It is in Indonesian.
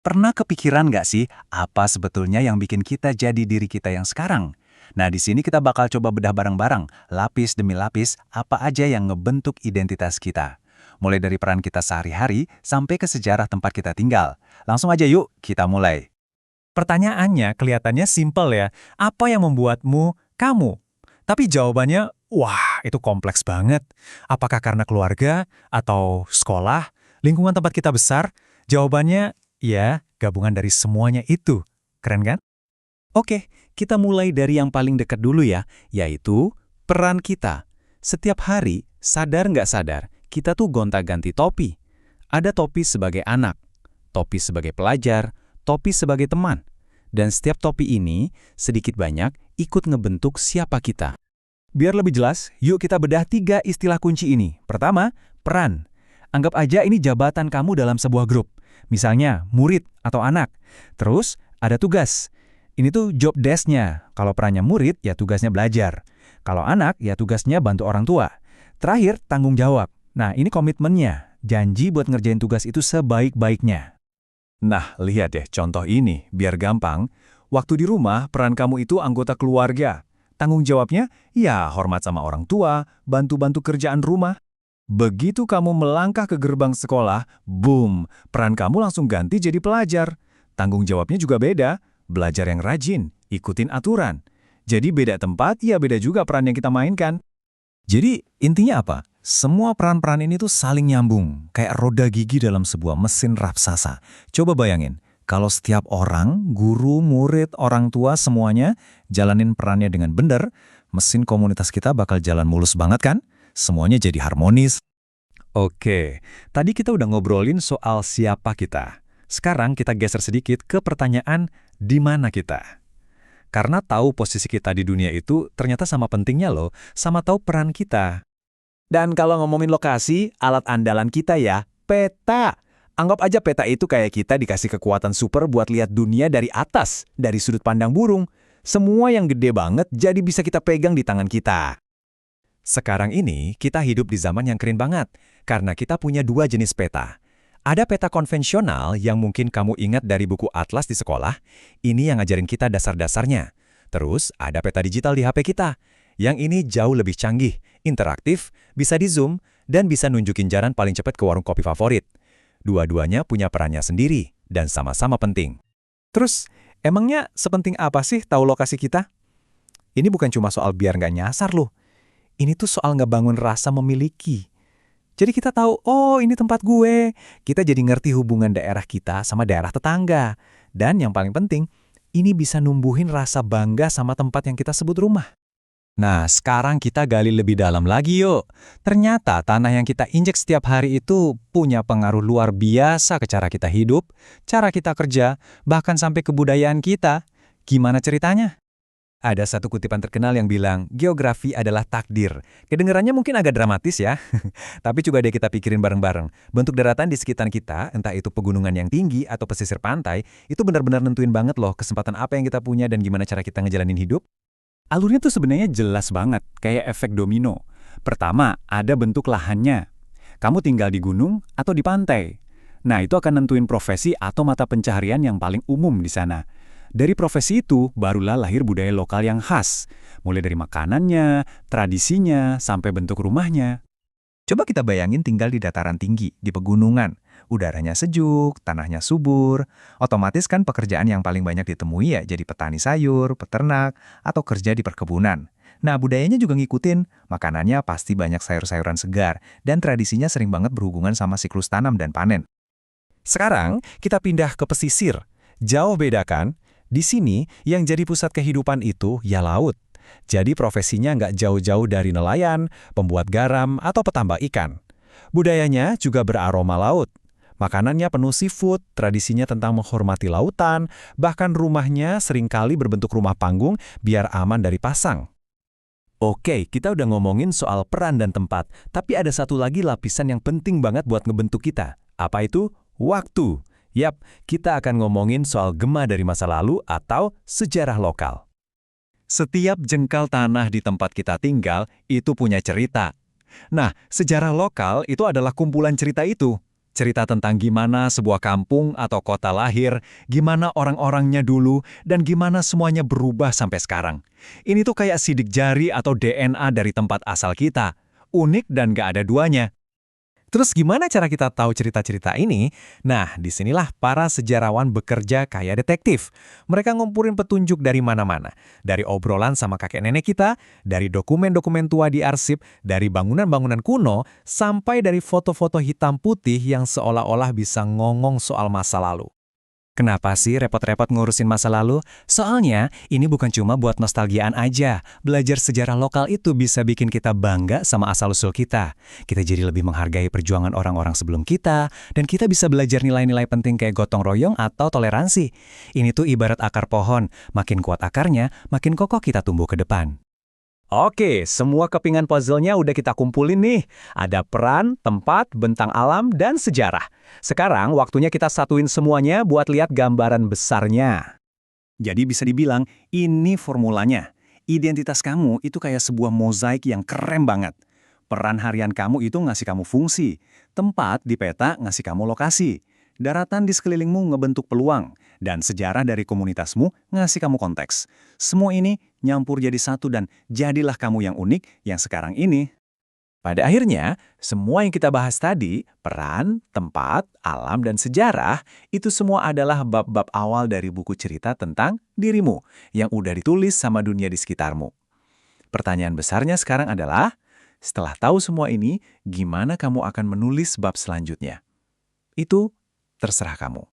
Pernah kepikiran nggak sih apa sebetulnya yang bikin kita jadi diri kita yang sekarang? Nah, di sini kita bakal coba bedah bareng-bareng, lapis demi lapis, apa aja yang ngebentuk identitas kita. Mulai dari peran kita sehari-hari sampai ke sejarah tempat kita tinggal. Langsung aja yuk, kita mulai. Pertanyaannya kelihatannya simpel ya, apa yang membuatmu kamu? Tapi jawabannya, wah itu kompleks banget. Apakah karena keluarga, atau sekolah, lingkungan tempat kita besar? Jawabannya, ya gabungan dari semuanya itu. Keren kan? Oke, kita mulai dari yang paling dekat dulu ya, yaitu peran kita. Setiap hari, sadar nggak sadar, kita tuh gonta-ganti topi. Ada topi sebagai anak, topi sebagai pelajar, topi sebagai teman. Dan setiap topi ini, sedikit banyak, ikut ngebentuk siapa kita. Biar lebih jelas, yuk kita bedah 3 istilah kunci ini. Pertama, peran. Anggap aja ini jabatan kamu dalam sebuah grup. Misalnya, murid atau anak. Terus, ada tugas. Ini tuh job desk-nya. Kalau perannya murid, ya tugasnya belajar. Kalau anak, ya tugasnya bantu orang tua. Terakhir, tanggung jawab. Nah, ini komitmennya. Janji buat ngerjain tugas itu sebaik-baiknya. Nah, lihat deh contoh ini, biar gampang. Waktu di rumah, peran kamu itu anggota keluarga. Tanggung jawabnya, ya hormat sama orang tua, bantu-bantu kerjaan rumah. Begitu kamu melangkah ke gerbang sekolah, boom, peran kamu langsung ganti jadi pelajar. Tanggung jawabnya juga beda, belajar yang rajin, ikutin aturan. Jadi beda tempat, ya beda juga peran yang kita mainkan. Jadi, intinya apa? Semua peran-peran ini tuh saling nyambung, kayak roda gigi dalam sebuah mesin raksasa. Coba bayangin, kalau setiap orang, guru, murid, orang tua, semuanya jalanin perannya dengan benar, mesin komunitas kita bakal jalan mulus banget kan? Semuanya jadi harmonis. Oke, tadi kita udah ngobrolin soal siapa kita. Sekarang kita geser sedikit ke pertanyaan di mana kita. Karena tahu posisi kita di dunia itu ternyata sama pentingnya loh, sama tahu peran kita. Dan kalau ngomongin lokasi, alat andalan kita ya, peta. Anggap aja peta itu kayak kita dikasih kekuatan super buat lihat dunia dari atas, dari sudut pandang burung. Semua yang gede banget jadi bisa kita pegang di tangan kita. Sekarang ini kita hidup di zaman yang keren banget, karena kita punya 2 jenis peta. Ada peta konvensional yang mungkin kamu ingat dari buku atlas di sekolah, ini yang ngajarin kita dasar-dasarnya. Terus ada peta digital di HP kita, yang ini jauh lebih canggih, interaktif, bisa di-zoom, dan bisa nunjukin jalan paling cepat ke warung kopi favorit. Dua-duanya punya perannya sendiri, dan sama-sama penting. Terus, emangnya sepenting apa sih tahu lokasi kita? Ini bukan cuma soal biar nggak nyasar loh. Ini tuh soal ngebangun rasa memiliki. Jadi kita tahu, oh ini tempat gue. Kita jadi ngerti hubungan daerah kita sama daerah tetangga. Dan yang paling penting, ini bisa numbuhin rasa bangga sama tempat yang kita sebut rumah. Nah, sekarang kita gali lebih dalam lagi yuk. Ternyata tanah yang kita injek setiap hari itu punya pengaruh luar biasa ke cara kita hidup, cara kita kerja, bahkan sampai kebudayaan kita. Gimana ceritanya? Ada satu kutipan terkenal yang bilang, geografi adalah takdir. Kedengarannya mungkin agak dramatis ya, tapi coba deh kita pikirin bareng-bareng. Bentuk daratan di sekitar kita, entah itu pegunungan yang tinggi atau pesisir pantai, itu benar-benar nentuin banget loh kesempatan apa yang kita punya dan gimana cara kita ngejalanin hidup. Alurnya tuh sebenarnya jelas banget, kayak efek domino. Pertama, ada bentuk lahannya. Kamu tinggal di gunung atau di pantai. Nah, itu akan nentuin profesi atau mata pencaharian yang paling umum di sana. Dari profesi itu, barulah lahir budaya lokal yang khas. Mulai dari makanannya, tradisinya, sampai bentuk rumahnya. Coba kita bayangin tinggal di dataran tinggi, di pegunungan. Udaranya sejuk, tanahnya subur. Otomatis kan pekerjaan yang paling banyak ditemui ya jadi petani sayur, peternak, atau kerja di perkebunan. Nah, budayanya juga ngikutin. Makanannya pasti banyak sayur-sayuran segar, dan tradisinya sering banget berhubungan sama siklus tanam dan panen. Sekarang, kita pindah ke pesisir. Jauh beda kan? Di sini, yang jadi pusat kehidupan itu ya laut. Jadi profesinya nggak jauh-jauh dari nelayan, pembuat garam, atau petambak ikan. Budayanya juga beraroma laut. Makanannya penuh seafood, tradisinya tentang menghormati lautan, bahkan rumahnya seringkali berbentuk rumah panggung biar aman dari pasang. Oke, kita udah ngomongin soal peran dan tempat, tapi ada satu lagi lapisan yang penting banget buat ngebentuk kita. Apa itu? Waktu. Yap, kita akan ngomongin soal gema dari masa lalu atau sejarah lokal. Setiap jengkal tanah di tempat kita tinggal itu punya cerita. Nah, sejarah lokal itu adalah kumpulan cerita itu. Cerita tentang gimana sebuah kampung atau kota lahir, gimana orang-orangnya dulu, dan gimana semuanya berubah sampai sekarang. Ini tuh kayak sidik jari atau DNA dari tempat asal kita. Unik dan gak ada duanya. Terus gimana cara kita tahu cerita-cerita ini? Nah, disinilah para sejarawan bekerja kayak detektif. Mereka ngumpulin petunjuk dari mana-mana. Dari obrolan sama kakek nenek kita, dari dokumen-dokumen tua di arsip, dari bangunan-bangunan kuno, sampai dari foto-foto hitam putih yang seolah-olah bisa ngomong soal masa lalu. Kenapa sih repot-repot ngurusin masa lalu? Soalnya, ini bukan cuma buat nostalgiaan aja. Belajar sejarah lokal itu bisa bikin kita bangga sama asal-usul kita. Kita jadi lebih menghargai perjuangan orang-orang sebelum kita, dan kita bisa belajar nilai-nilai penting kayak gotong royong atau toleransi. Ini tuh ibarat akar pohon. Makin kuat akarnya, makin kokoh kita tumbuh ke depan. Oke, semua kepingan puzzle-nya udah kita kumpulin nih. Ada peran, tempat, bentang alam, dan sejarah. Sekarang waktunya kita satuin semuanya buat lihat gambaran besarnya. Jadi bisa dibilang, ini formulanya. Identitas kamu itu kayak sebuah mozaik yang keren banget. Peran harian kamu itu ngasih kamu fungsi. Tempat di peta ngasih kamu lokasi. Daratan di sekelilingmu ngebentuk peluang. Dan sejarah dari komunitasmu ngasih kamu konteks. Semua ini nyampur jadi satu dan jadilah kamu yang unik yang sekarang ini. Pada akhirnya, semua yang kita bahas tadi, peran, tempat, alam, dan sejarah, itu semua adalah bab-bab awal dari buku cerita tentang dirimu yang udah ditulis sama dunia di sekitarmu. Pertanyaan besarnya sekarang adalah, setelah tahu semua ini, gimana kamu akan menulis bab selanjutnya? Itu terserah kamu.